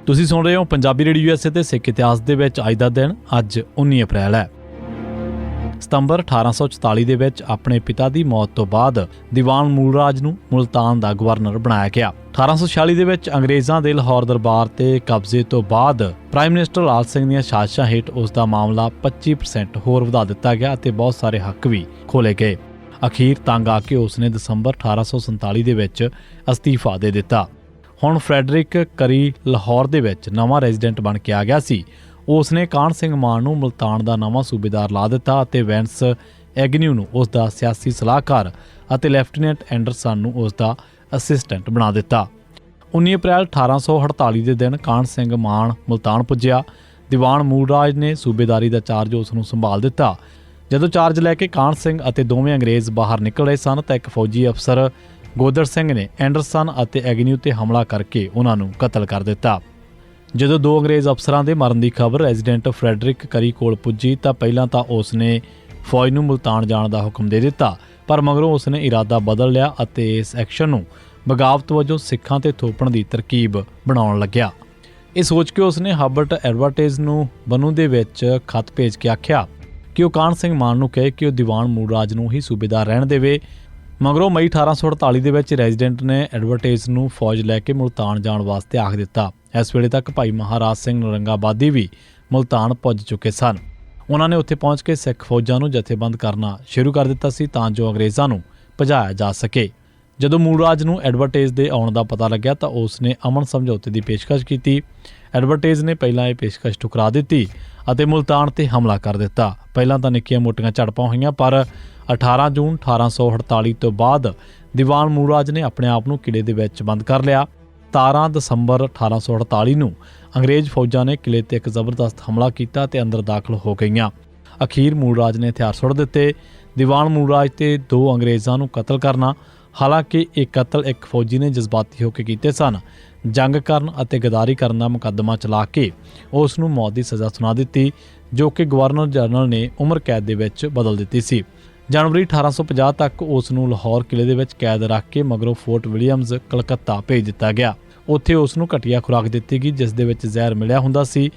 ਤੁਸੀਂ ਸੁਣ ਰਹੇ ਹੋ ਪੰਜਾਬੀ ਰੇਡੀਓ USA ਤੇ ਸਿੱਖ ਇਤਿਹਾਸ ਦੇ ਵਿੱਚ ਅੱਜ ਦਾ ਦਿਨ ਅੱਜ 19 ਅਪ੍ਰੈਲ ਹੈ। ਸਤੰਬਰ 1844 ਦੇ ਵਿੱਚ ਆਪਣੇ ਪਿਤਾ ਦੀ ਮੌਤ ਤੋਂ ਬਾਅਦ ਦੀਵਾਨ ਮੂਲਰਾਜ ਨੂੰ ਮੁਲਤਾਨ ਦਾ ਗਵਰਨਰ ਬਣਾਇਆ ਗਿਆ। 1846 ਦੇ ਵਿੱਚ ਅੰਗਰੇਜ਼ਾਂ ਦੇ ਲਾਹੌਰ ਦਰਬਾਰ ਤੇ ਕਬਜ਼ੇ ਤੋਂ ਬਾਅਦ ਪ੍ਰਾਈਮ ਮਿਨਿਸਟਰ ਲਾਲ ਸਿੰਘ ਦੀਆਂ ਸਾਜ਼ਿਸ਼ਾਂ ਹੇਠ ਉਸ ਦਾ ਮਾਮਲਾ 25% ਹੋਰ ਵਧਾ ਦਿੱਤਾ ਗਿਆ ਅਤੇ ਬਹੁਤ ਸਾਰੇ ਹੱਕ ਵੀ ਖੋਲੇ ਗਏ। ਅਖੀਰ ਤੰਗ ਆ ਕੇ ਉਸਨੇ ਦਸੰਬਰ 1847 ਦੇ ਵਿੱਚ ਅਸਤੀਫਾ ਦੇ ਦਿੱਤਾ। ਹੁਣ ਫਰੈਡਰਿਕ ਕਰੀ ਲਾਹੌਰ ਦੇ ਵਿੱਚ ਨਵਾਂ ਰੈਜ਼ੀਡੈਂਟ ਬਣ ਕੇ ਆ ਗਿਆ ਸੀ। ਉਸਨੇ ਕਾਹਨ ਸਿੰਘ ਮਾਨ ਨੂੰ ਮੁਲਤਾਨ ਦਾ ਨਵਾਂ ਸੂਬੇਦਾਰ ਲਾ ਦਿੱਤਾ ਅਤੇ ਵੈਂਸ ਐਗਨਿਊ ਨੂੰ ਉਸ ਦਾ ਸਿਆਸੀ ਸਲਾਹਕਾਰ ਅਤੇ ਲੈਫਟੀਨੈਂਟ ਐਂਡਰਸਨ ਨੂੰ ਉਸ ਦਾ ਅਸਿਸਟੈਂਟ ਬਣਾ ਦਿੱਤਾ। 19 ਅਪ੍ਰੈਲ 1848 ਦੇ ਦਿਨ ਕਾਹਨ ਸਿੰਘ ਮਾਨ ਮੁਲਤਾਨ ਪੁੱਜਿਆ। ਦੀਵਾਨ ਮੂਲਰਾਜ ਨੇ ਸੂਬੇਦਾਰੀ ਦਾ ਚਾਰਜ ਉਸ ਨੂੰ ਸੰਭਾਲ ਦਿੱਤਾ। ਜਦੋਂ ਚਾਰਜ ਲੈ ਕੇ ਕਾਹਨ ਸਿੰਘ ਅਤੇ ਦੋਵੇਂ ਅੰਗਰੇਜ਼ ਬਾਹਰ ਨਿਕਲ ਰਹੇ ਸਨ ਤਾਂ ਇੱਕ ਫੌਜੀ ਅਫਸਰ ਗੋਦਰ ਸਿੰਘ ਨੇ ਐਂਡਰਸਨ ਅਤੇ ਐਗਨਿਊ ਤੇ ਹਮਲਾ ਕਰਕੇ ਉਹਨਾਂ ਨੂੰ ਕਤਲ ਕਰ ਦਿੱਤਾ। ਜਦੋਂ ਦੋ ਅੰਗਰੇਜ਼ ਅਫਸਰਾਂ ਦੇ ਮਰਨ ਦੀ ਖਬਰ ਰੈਜ਼ੀਡੈਂਟ ਫਰੈਡਰਿਕ ਕਰੀ ਕੋਲ ਪੁੱਜੀ ਤਾਂ ਪਹਿਲਾਂ ਤਾਂ ਉਸ ਨੇ ਫੌਜ ਨੂੰ ਮੁਲਤਾਨ ਜਾਣ ਦਾ ਹੁਕਮ ਦੇ ਦਿੱਤਾ, ਪਰ ਮਗਰੋਂ ਉਸ ਨੇ ਇਰਾਦਾ ਬਦਲ ਲਿਆ ਅਤੇ ਇਸ ਐਕਸ਼ਨ ਨੂੰ ਬਗਾਵਤ ਵਜੋਂ ਸਿੱਖਾਂ ਤੇ ਥੋਪਣ ਦੀ ਤਰਕੀਬ ਬਣਾਉਣ ਲੱਗਿਆ। ਇਹ ਸੋਚ ਕੇ ਉਸ ਨੇ ਹਾਬਰਟ ਐਡਵਰਟਾਈਜ਼ ਨੂੰ ਬਨੂ ਦੇ ਵਿੱਚ ਖਤ ਭੇਜ ਕੇ ਆਖਿਆ ਕਿ ਉਹ ਕਾਹਨ ਸਿੰਘ ਮਾਨ ਨੂੰ ਕਹੇ ਕਿ ਉਹ ਦੀਵਾਨ ਮੂਲਰਾਜ ਨੂੰ ਹੀ ਸੂਬੇਦਾਰ ਰਹਿਣ ਦੇਵੇ। ਮਗਰੋਂ ਮਈ 1848 ਦੇ ਵਿੱਚ ਰੈਜ਼ੀਡੈਂਟ ਨੇ ਐਡਵਰਟਾਈਜ਼ ਨੂੰ ਫੌਜ ਲੈ ਕੇ ਮੁਲਤਾਨ ਜਾਣ ਵਾਸਤੇ ਆਖ ਦਿੱਤਾ। ਇਸ ਵੇਲੇ ਤੱਕ ਭਾਈ ਮਹਾਰਾਜ ਸਿੰਘ ਨਰੰਗਾਬਾਦੀ ਵੀ ਮੁਲਤਾਨ ਪੁੱਜ ਚੁੱਕੇ ਸਨ। ਉਹਨਾਂ ਨੇ ਉੱਥੇ ਪਹੁੰਚ ਕੇ ਸਿੱਖ ਫੌਜਾਂ ਨੂੰ ਜਥੇਬੰਦ ਕਰਨਾ ਸ਼ੁਰੂ ਕਰ ਦਿੱਤਾ ਸੀ ਤਾਂ ਜੋ ਅੰਗਰੇਜ਼ਾਂ ਨੂੰ ਭਜਾਇਆ ਜਾ ਸਕੇ। ਜਦੋਂ ਮੂਲਰਾਜ ਨੂੰ ਐਡਵਰਟਾਈਜ਼ ਦੇ ਆਉਣ ਦਾ ਪਤਾ ਲੱਗਿਆ ਤਾਂ ਉਸ ਨੇ ਅਮਨ ਸਮਝੌਤੇ ਦੀ ਪੇਸ਼ਕਸ਼ ਕੀਤੀ। ਐਡਵਰਟਾਈਜ਼ ਨੇ ਪਹਿਲਾਂ ਇਹ ਪੇਸ਼ਕਸ਼ ਠੁਕਰਾ ਦਿੱਤੀ ਅਤੇ ਮੁਲਤਾਨ ਤੇ ਹਮਲਾ ਕਰ ਦਿੱਤਾ। ਪਹਿਲਾਂ ਤਾਂ ਨਿੱਕੀਆਂ ਮੋਟੀਆਂ ਝੜਪਾਂ ਹੋਈਆਂ, ਪਰ 18 ਜੂਨ 1848 ਤੋਂ ਬਾਅਦ ਦੀਵਾਨ ਮੂਲਰਾਜ ਨੇ ਆਪਣੇ ਆਪ ਨੂੰ ਕਿਲੇ ਦੇ ਵਿੱਚ ਬੰਦ ਕਰ ਲਿਆ। 17 ਦਸੰਬਰ 1848 ਨੂੰ ਅੰਗਰੇਜ਼ ਫੌਜਾਂ ਨੇ ਕਿਲੇ ਤੇ ਇੱਕ ਜ਼ਬਰਦਸਤ ਹਮਲਾ ਕੀਤਾ ਤੇ ਅੰਦਰ ਦਾਖਲ ਹੋ ਗਈਆਂ। ਅਖੀਰ ਮੂਲਰਾਜ ਨੇ ਹਥਿਆਰ ਸੁੱਟ ਦਿੱਤੇ। ਦੀਵਾਨ ਮੂਲਰਾਜ ਤੇ ਦੋ ਅੰਗਰੇਜ਼ਾਂ ਨੂੰ ਕਤਲ ਕਰਨਾ, ਹਾਲਾਂਕਿ ਇਹ ਕਤਲ ਇੱਕ ਫੌਜੀ ਨੇ ਜਜ਼ਬਾਤੀ ਹੋ ਕੇ ਕੀਤੇ ਸਨ। ਜੰਗ ਕਰਨ ਅਤੇ ਗਦਾਰੀ ਕਰਨ ਦਾ ਮੁਕੱਦਮਾ ਚਲਾ ਕੇ ਉਸ ਨੂੰ ਮੌਤ ਦੀ ਸਜ਼ਾ ਸੁਣਾ ਦਿੱਤੀ, ਜੋ ਕਿ ਗਵਰਨਰ ਜਨਰਲ ਨੇ ਉਮਰ ਕੈਦ ਦੇ ਵਿੱਚ ਬਦਲ ਦਿੱਤੀ ਸੀ। ਜਨਵਰੀ 1850 ਤੱਕ ਉਸ ਨੂੰ ਲਾਹੌਰ ਕਿਲੇ ਦੇ ਵਿੱਚ ਕੈਦ ਰੱਖ ਕੇ ਮਗਰੋਂ ਫੋਰਟ ਵਿਲੀਅਮਜ਼ ਕਲਕੱਤਾ ਭੇਜ ਦਿੱਤਾ ਗਿਆ। ਉੱਥੇ ਉਸ ਨੂੰ ਘਟੀਆ ਖੁਰਾਕ ਦਿੱਤੀ ਗਈ ਜਿਸ ਦੇ ਵਿੱਚ ਜ਼ਹਿਰ ਮਿਲਿਆ ਹੁੰਦਾ ਸੀ।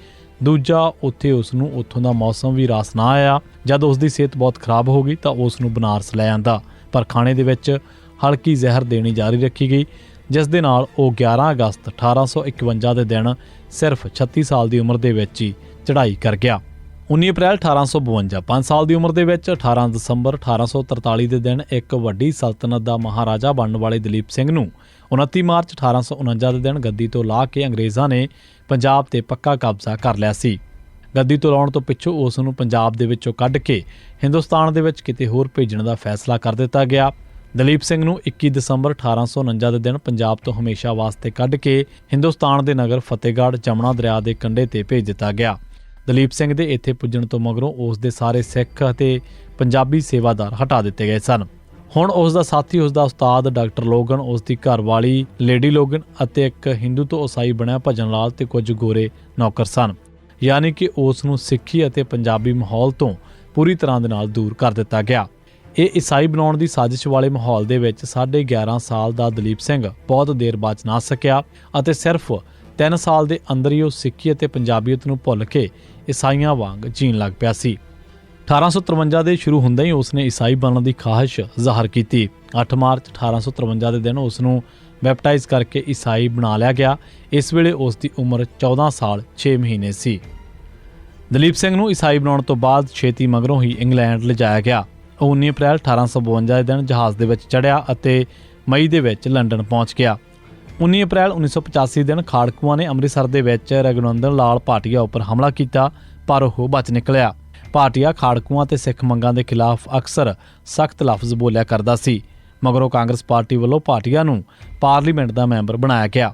ਦੂਜਾ, ਉੱਥੇ ਉਸ ਨੂੰ ਉੱਥੋਂ ਦਾ ਮੌਸਮ ਵੀ ਰਾਸ ਨਾ ਆਇਆ। ਜਦ ਉਸ ਦੀ ਸਿਹਤ ਬਹੁਤ ਖਰਾਬ ਹੋ ਗਈ ਤਾਂ ਉਸ ਨੂੰ ਬਨਾਰਸ ਲੈ ਆਂਦਾ, ਪਰ ਖਾਣੇ ਦੇ ਵਿੱਚ ਹਲਕੀ ਜ਼ਹਿਰ ਦੇਣੀ ਜਾਰੀ ਰੱਖੀ ਗਈ, ਜਿਸ ਦੇ ਨਾਲ ਉਹ 11 ਅਗਸਤ 1851 ਦੇ ਦਿਨ ਸਿਰਫ 36 ਸਾਲ ਦੀ ਉਮਰ ਦੇ ਵਿੱਚ ਹੀ ਚੜ੍ਹਾਈ ਕਰ ਗਿਆ। 19 ਅਪ੍ਰੈਲ 1852 5 ਸਾਲ ਦੀ ਉਮਰ ਦੇ ਵਿੱਚ 18 ਦਸੰਬਰ 1843 ਦੇ ਦਿਨ ਇੱਕ ਵੱਡੀ ਸਲਤਨਤ ਦਾ ਮਹਾਰਾਜਾ ਬਣਨ ਵਾਲੇ ਦਲੀਪ ਸਿੰਘ ਨੂੰ 29 ਮਾਰਚ 1849 ਦੇ ਦਿਨ ਗੱਦੀ ਤੋਂ ਲਾਹ ਕੇ ਅੰਗਰੇਜ਼ਾਂ ਨੇ ਪੰਜਾਬ ਤੇ ਪੱਕਾ ਕਬਜ਼ਾ ਕਰ ਲਿਆ ਸੀ। ਗੱਦੀ ਤੋਂ ਲਾਉਣ ਤੋਂ ਪਿੱਛੋਂ ਉਸ ਨੂੰ ਪੰਜਾਬ ਦੇ ਵਿੱਚੋਂ ਕੱਢ ਕੇ ਹਿੰਦੁਸਤਾਨ ਦੇ ਵਿੱਚ ਕਿਤੇ ਹੋਰ ਭੇਜਣ ਦਾ ਫੈਸਲਾ ਕਰ ਦਿੱਤਾ ਗਿਆ। ਦਲੀਪ ਸਿੰਘ ਨੂੰ 21 ਦਸੰਬਰ 1849 ਦੇ ਦਿਨ ਪੰਜਾਬ ਤੋਂ ਹਮੇਸ਼ਾ ਵਾਸਤੇ ਕੱਢ ਕੇ ਹਿੰਦੁਸਤਾਨ ਦੇ ਨਗਰ ਫਤਿਹਗੜ੍ਹ ਜਮਨਾ ਦਰਿਆ ਦੇ ਕੰਢੇ ਤੇ ਭੇਜ ਦਿੱਤਾ ਗਿਆ। ਦਲੀਪ ਸਿੰਘ ਦੇ ਇੱਥੇ ਪੁੱਜਣ ਤੋਂ ਮਗਰੋਂ ਉਸ ਦੇ ਸਾਰੇ ਸਿੱਖ ਅਤੇ ਪੰਜਾਬੀ ਸੇਵਾਦਾਰ ਹਟਾ ਦਿੱਤੇ ਗਏ ਸਨ। ਹੁਣ ਉਸ ਦਾ ਸਾਥੀ, ਉਸ ਦਾ ਉਸਤਾਦ ਡਾਕਟਰ ਲੋਗਨ, ਉਸ ਦੀ ਘਰਵਾਲੀ ਲੇਡੀ ਲੋਗਨ ਅਤੇ ਇੱਕ ਹਿੰਦੂ ਤੋਂ ਈਸਾਈ ਬਣਿਆ ਭਜਨ ਲਾਲ ਤੇ ਕੁਝ ਗੋਰੇ ਨੌਕਰ ਸਨ। ਯਾਨੀ ਕਿ ਉਸ ਨੂੰ ਸਿੱਖੀ ਅਤੇ ਪੰਜਾਬੀ ਮਾਹੌਲ ਤੋਂ ਪੂਰੀ ਤਰ੍ਹਾਂ ਦੇ ਨਾਲ ਦੂਰ ਕਰ ਦਿੱਤਾ ਗਿਆ। ਇਹ ਈਸਾਈ ਬਣਾਉਣ ਦੀ ਸਾਜ਼ਿਸ਼ ਵਾਲੇ ਮਾਹੌਲ ਦੇ ਵਿੱਚ 11.5 ਸਾਲ ਦਾ ਦਲੀਪ ਸਿੰਘ ਬਹੁਤ ਦੇਰ ਬਚ ਨਾ ਸਕਿਆ ਅਤੇ ਸਿਰਫ 3 ਸਾਲ ਦੇ ਅੰਦਰ ਹੀ ਉਹ ਸਿੱਖੀ ਅਤੇ ਪੰਜਾਬੀਅਤ ਨੂੰ ਭੁੱਲ ਕੇ ਈਸਾਈਆਂ ਵਾਂਗ ਜੀਣ ਲੱਗ ਪਿਆ ਸੀ। 1853 ਦੇ ਸ਼ੁਰੂ ਹੁੰਦੇ ਹੀ ਉਸ ਨੇ ਈਸਾਈ ਬਣਨ ਦੀ ਖਾਹਿਸ਼ ਜ਼ਾਹਰ ਕੀਤੀ। 8 ਮਾਰਚ 1853 ਦੇ ਦਿਨ ਉਸ ਨੂੰ ਬੈਪਟਾਈਜ਼ ਕਰਕੇ ਈਸਾਈ ਬਣਾ ਲਿਆ ਗਿਆ। ਇਸ ਵੇਲੇ ਉਸ ਦੀ ਉਮਰ 14 ਸਾਲ 6 ਮਹੀਨੇ ਸੀ। ਦਲੀਪ ਸਿੰਘ ਨੂੰ ਈਸਾਈ ਬਣਾਉਣ ਤੋਂ ਬਾਅਦ ਛੇਤੀ ਮਗਰੋਂ ਹੀ ਇੰਗਲੈਂਡ ਲਿਜਾਇਆ ਗਿਆ। ਉਹ 19 ਅਪ੍ਰੈਲ 1852 ਦੇ ਦਿਨ ਜਹਾਜ਼ ਦੇ ਵਿੱਚ ਚੜ੍ਹਿਆ ਅਤੇ ਮਈ ਦੇ ਵਿੱਚ ਲੰਡਨ ਪਹੁੰਚ ਗਿਆ। 19 ਅਪ੍ਰੈਲ 1985 ਦਿਨ ਖਾੜਕੂਆਂ ਨੇ ਅੰਮ੍ਰਿਤਸਰ ਦੇ ਵਿੱਚ ਰਘੁਨੰਦਨ ਲਾਲ ਭਾਟੀਆ ਉੱਪਰ ਹਮਲਾ ਕੀਤਾ, ਪਰ ਉਹ ਬਚ ਨਿਕਲਿਆ। ਭਾਟੀਆ ਖਾੜਕੂਆਂ ਤੇ ਸਿੱਖ ਮੰਗਾਂ ਦੇ ਖਿਲਾਫ ਅਕਸਰ ਸਖਤ ਲਫ਼ਜ਼ ਬੋਲਿਆ ਕਰਦਾ ਸੀ। ਮਗਰੋਂ ਕਾਂਗਰਸ ਪਾਰਟੀ ਵੱਲੋਂ ਭਾਟੀਆ ਨੂੰ ਪਾਰਲੀਮੈਂਟ ਦਾ ਮੈਂਬਰ ਬਣਾਇਆ ਗਿਆ।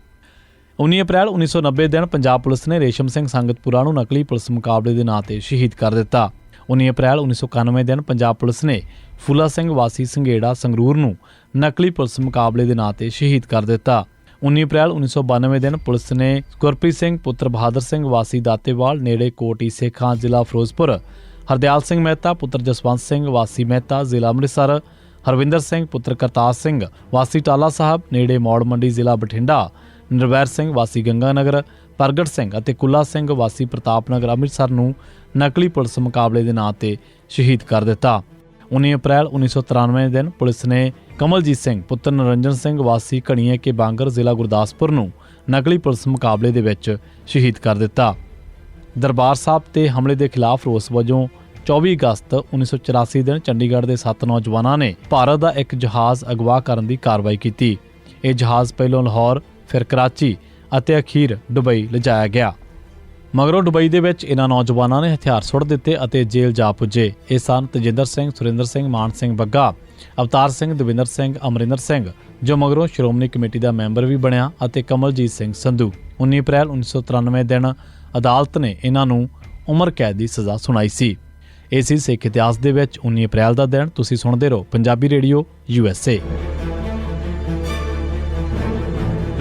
19 ਅਪ੍ਰੈਲ 1990 ਦਿਨ ਪੰਜਾਬ ਪੁਲਿਸ ਨੇ ਰੇਸ਼ਮ ਸਿੰਘ ਸੰਗਤਪੁਰਾ ਨੂੰ ਨਕਲੀ ਪੁਲਿਸ ਮੁਕਾਬਲੇ ਦੇ ਨਾਂ ਤੇ ਸ਼ਹੀਦ ਕਰ ਦਿੱਤਾ। 19 ਅਪ੍ਰੈਲ 1991 ਦਿਨ ਪੰਜਾਬ ਪੁਲਿਸ ਨੇ ਫੂਲਾ ਸਿੰਘ ਵਾਸੀ ਸੰਘੇੜਾ ਸੰਗਰੂਰ ਨੂੰ ਨਕਲੀ ਪੁਲਿਸ ਮੁਕਾਬਲੇ ਦੇ ਨਾਂ ਤੇ ਸ਼ਹੀਦ ਕਰ ਦਿੱਤਾ। 19 ਅਪ੍ਰੈਲ 1992 ਦਿਨ ਪੁਲਿਸ ਨੇ ਗੁਰਪ੍ਰੀਤ ਸਿੰਘ ਪੁੱਤਰ ਬਹਾਦਰ ਸਿੰਘ ਵਾਸੀ ਦਾਤੇਵਾਲ ਨੇੜੇ ਕੋਟੀ ਸੇਖਾਂ ਜ਼ਿਲ੍ਹਾ ਫਿਰੋਜ਼ਪੁਰ, ਹਰਦਿਆਲ ਸਿੰਘ ਮਹਿਤਾ ਪੁੱਤਰ ਜਸਵੰਤ ਸਿੰਘ ਵਾਸੀ ਮਹਿਤਾ ਜ਼ਿਲ੍ਹਾ ਅੰਮ੍ਰਿਤਸਰ, ਹਰਵਿੰਦਰ ਸਿੰਘ ਪੁੱਤਰ ਕਰਤਾਰ ਸਿੰਘ ਵਾਸੀ ਟਾਲਾ ਸਾਹਿਬ ਨੇੜੇ ਮੌੜ ਮੰਡੀ ਜ਼ਿਲ੍ਹਾ ਬਠਿੰਡਾ, ਨਿਰਵੈਰ ਸਿੰਘ ਵਾਸੀ ਗੰਗਾਨਗਰ, ਪ੍ਰਗਟ ਸਿੰਘ ਅਤੇ ਕੁੱਲਾ ਸਿੰਘ ਵਾਸੀ ਪ੍ਰਤਾਪ ਨਗਰ ਅੰਮ੍ਰਿਤਸਰ ਨੂੰ ਨਕਲੀ ਪੁਲਿਸ ਮੁਕਾਬਲੇ ਦੇ ਨਾਂ ਤੇ ਸ਼ਹੀਦ ਕਰ ਦਿੱਤਾ। 19 ਅਪ੍ਰੈਲ 1993 ਦਿਨ ਪੁਲਿਸ ਨੇ ਕਮਲਜੀਤ ਸਿੰਘ ਪੁੱਤਰ ਨਰਿੰਜਨ ਸਿੰਘ ਵਾਸੀ ਘਣੀਏ ਕੇ ਬਾਂਗਰ ਜ਼ਿਲ੍ਹਾ ਗੁਰਦਾਸਪੁਰ ਨੂੰ ਨਕਲੀ ਪੁਲਿਸ ਮੁਕਾਬਲੇ ਦੇ ਵਿੱਚ ਸ਼ਹੀਦ ਕਰ ਦਿੱਤਾ। ਦਰਬਾਰ ਸਾਹਿਬ ਤੇ ਹਮਲੇ ਦੇ ਖਿਲਾਫ ਰੋਸ ਵਜੋਂ 24 ਅਗਸਤ 1984 ਦਿਨ ਚੰਡੀਗੜ੍ਹ ਦੇ 7 ਨੌਜਵਾਨਾਂ ਨੇ ਭਾਰਤ ਦਾ ਇੱਕ ਜਹਾਜ਼ ਅਗਵਾ ਕਰਨ ਦੀ ਕਾਰਵਾਈ ਕੀਤੀ। ਇਹ ਜਹਾਜ਼ ਪਹਿਲੋਂ ਲਾਹੌਰ, ਫਿਰ ਕਰਾਚੀ ਅਤੇ ਅਖੀਰ ਦੁਬਈ ਲਿਜਾਇਆ ਗਿਆ। ਮਗਰੋਂ ਦੁਬਈ ਦੇ ਵਿੱਚ ਇਹਨਾਂ ਨੌਜਵਾਨਾਂ ਨੇ ਹਥਿਆਰ ਸੁੱਟ ਦਿੱਤੇ ਅਤੇ ਜੇਲ੍ਹ ਜਾ ਪੁੱਜੇ। ਇਹ ਸਨ ਤੇਜਿੰਦਰ ਸਿੰਘ, ਸੁਰਿੰਦਰ ਸਿੰਘ, ਮਾਨ ਸਿੰਘ ਬੱਗਾ, ਅਵਤਾਰ ਸਿੰਘ, ਦਵਿੰਦਰ ਸਿੰਘ, ਅਮਰਿੰਦਰ ਸਿੰਘ, ਜੋ ਮਗਰੋਂ ਸ਼੍ਰੋਮਣੀ ਕਮੇਟੀ ਦਾ ਮੈਂਬਰ ਵੀ ਬਣਿਆ, ਅਤੇ ਕਮਲਜੀਤ ਸਿੰਘ ਸੰਧੂ। 19 ਅਪ੍ਰੈਲ 1993 ਦਿਨ ਅਦਾਲਤ ਨੇ ਇਹਨਾਂ ਨੂੰ ਉਮਰ ਕੈਦ ਦੀ ਸਜ਼ਾ ਸੁਣਾਈ ਸੀ। ਇਹ ਸੀ ਸਿੱਖ ਇਤਿਹਾਸ ਦੇ ਵਿੱਚ 19 ਅਪ੍ਰੈਲ ਦਾ ਦਿਨ। ਤੁਸੀਂ ਸੁਣਦੇ ਰਹੋ ਪੰਜਾਬੀ ਰੇਡੀਓ USA।